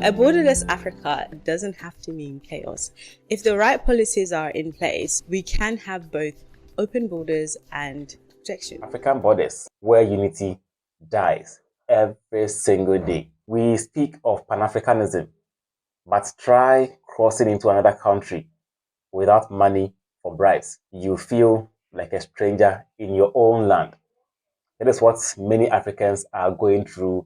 A borderless Africa doesn't have to mean chaos. If the right policies are in place, we can have both open borders and protection. African borders where unity dies every single day. We speak of Pan-Africanism, but try crossing into another country without money or bribes. You feel like a stranger in your own land. That is what many Africans are going through.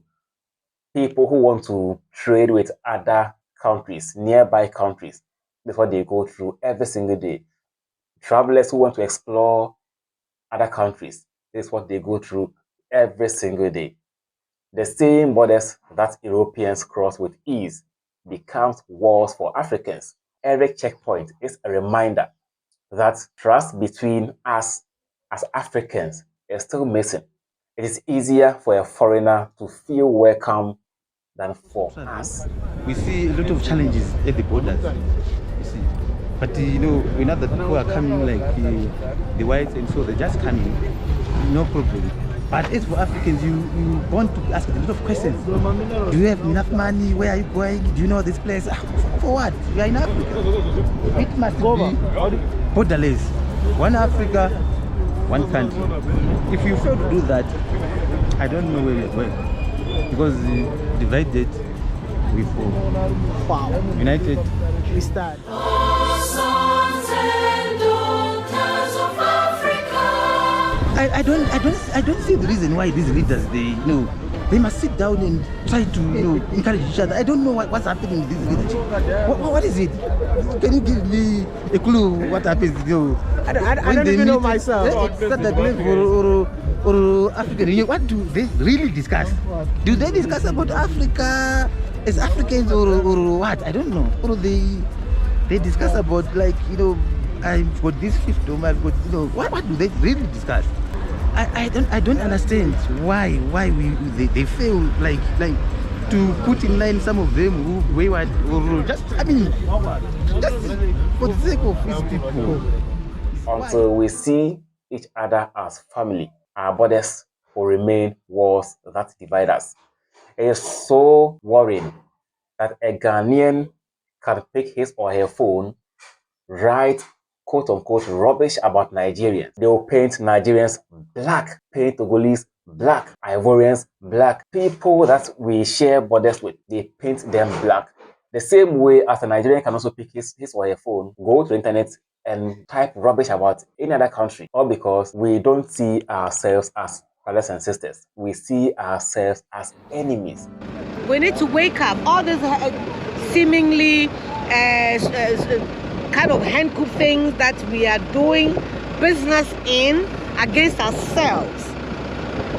People who want to trade with other countries, nearby countries, that's what they go through every single day. Travelers who want to explore other countries, this is what they go through every single day. The same borders that Europeans cross with ease becomes walls for Africans. Every checkpoint is a reminder that trust between us as Africans is still missing. It is easier for a foreigner to feel welcome than for us. We see a lot of challenges at the borders, you see. But we know that people are coming like the whites, and so they're just coming, no problem. But as for Africans, you want to ask a lot of questions. Do you have enough money? Where are you going? Do you know this place? For what? You are in Africa. It must be borderless. One Africa, one country. If you fail to do that, I don't know where you're going. Because divided, we fall. Wow. United, we stand. I don't see the reason why these leaders they must sit down and try to encourage each other. I don't know what's happening with this leadership. What is it? Can you give me a clue what happens? I don't even know myself. Or African Union, what do they really discuss? Do they discuss about Africa as Africans or what? I don't know. Or they discuss about I've got this fiefdom, I've got what do they really discuss? I don't understand why they fail like to put in line some of them who wayward or just for the sake of these people. Until we see each other as family, our borders will remain walls that divide us. It is so worrying that a Ghanaian can pick his or her phone, write quote-unquote rubbish about Nigerians. They will paint Nigerians black, paint Togolese black, Ivorians black. People that we share borders with, they paint them black. The same way as a Nigerian can also pick his or her phone, go to the internet and type rubbish about any other country, all because we don't see ourselves as brothers and sisters. We see ourselves as enemies. We need to wake up. All this seemingly kind of handcuff things that we are doing business in against ourselves.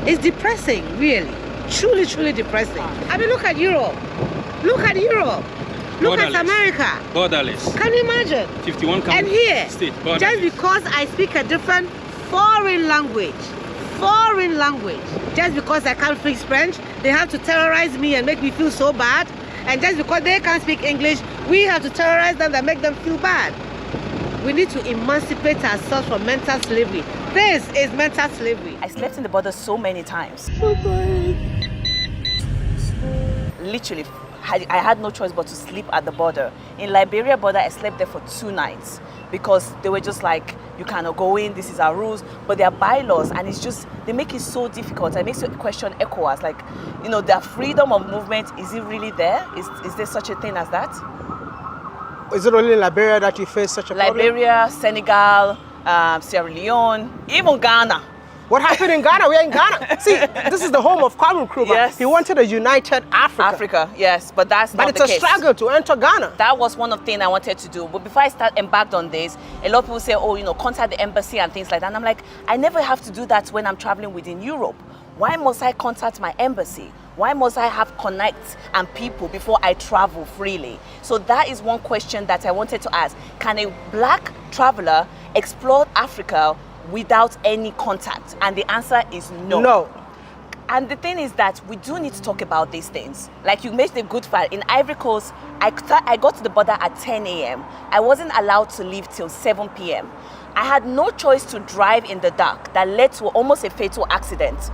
It's depressing, really. Truly, truly depressing. I mean, look at Europe. Look at Europe. Look at America. Borderless. Can you imagine? 51 countries. And here, state, just because I speak a different foreign language, just because I can't speak French, they have to terrorize me and make me feel so bad. And just because they can't speak English, we have to terrorize them and make them feel bad. We need to emancipate ourselves from mental slavery. This is mental slavery. I slept in the border so many times. Literally, I had no choice but to sleep at the border. In Liberia border, I slept there for 2 nights because they were just like, you cannot go in, this is our rules, but there are bylaws, and it's just, they make it so difficult. It makes you question ECOWAS, like, their freedom of movement, is it really there? Is there such a thing as that? Is it only in Liberia that you face such a problem? Liberia, Senegal, Sierra Leone, even Ghana. What happened in Ghana? We are in Ghana. See, this is the home of Kwame Nkrumah. Yes. He wanted a united Africa. Africa, yes, but that's not the case. But it's a struggle to enter Ghana. That was one of the things I wanted to do. But before I embarked on this, a lot of people say, contact the embassy and things like that. And I'm like, I never have to do that when I'm traveling within Europe. Why must I contact my embassy? Why must I have connects and people before I travel freely? So that is one question that I wanted to ask. Can a black traveler explore Africa without any contact? And the answer is no. No. And the thing is that we do need to talk about these things. Like you made a good fight. In Ivory Coast, I got to the border at 10 a.m. I wasn't allowed to leave till 7 p.m. I had no choice to drive in the dark. That led to almost a fatal accident.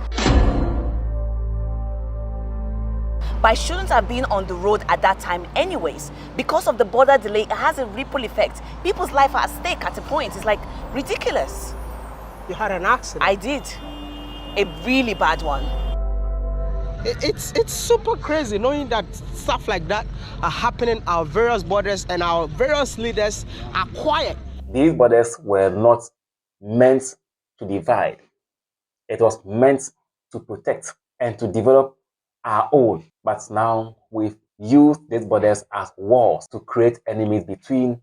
But I shouldn't have been on the road at that time anyways. Because of the border delay, it has a ripple effect. People's life are at stake at a point. It's like ridiculous. You had an accident. I did. A really bad one. It's super crazy knowing that stuff like that are happening at our various borders and our various leaders are quiet. These borders were not meant to divide. It was meant to protect and to develop our own. But now we've used these borders as walls to create enemies between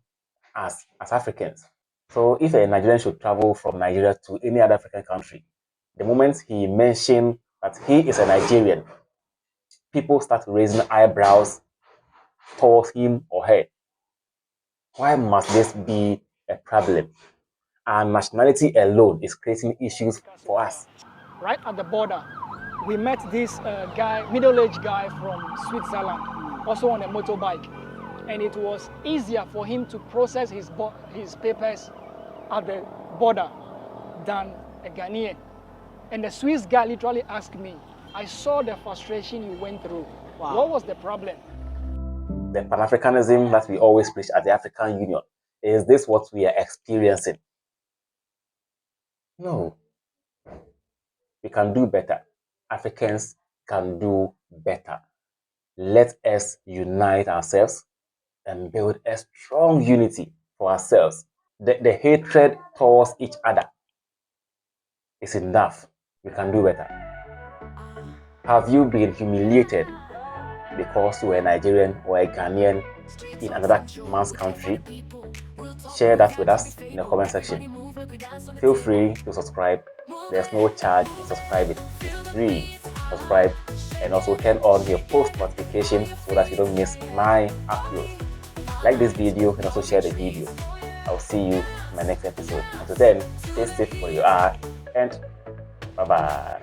us as Africans. So if a Nigerian should travel from Nigeria to any other African country, the moment he mentioned that he is a Nigerian, people start raising eyebrows towards him or her. Why must this be a problem? Our nationality alone is creating issues for us. Right at the border, we met this guy, middle-aged guy from Switzerland, also on a motorbike. And it was easier for him to process his papers at the border than a Ghanaian. And the Swiss guy literally asked me, I saw the frustration you went through. Wow. What was the problem? The Pan-Africanism that we always preach at the African Union, is this what we are experiencing? No. We can do better. Africans can do better. Let us unite ourselves and build a strong unity for ourselves. The hatred towards each other is enough. We can do better. Have you been humiliated because you were a Nigerian or a Ghanaian in another man's country? Share that with us in the comment section. Feel free to subscribe. There's no charge in subscribing. It's free. Subscribe and also turn on your post notification so that you don't miss my uploads. Like this video and also share the video. I'll see you in my next episode. Until then, stay safe where you are and bye-bye.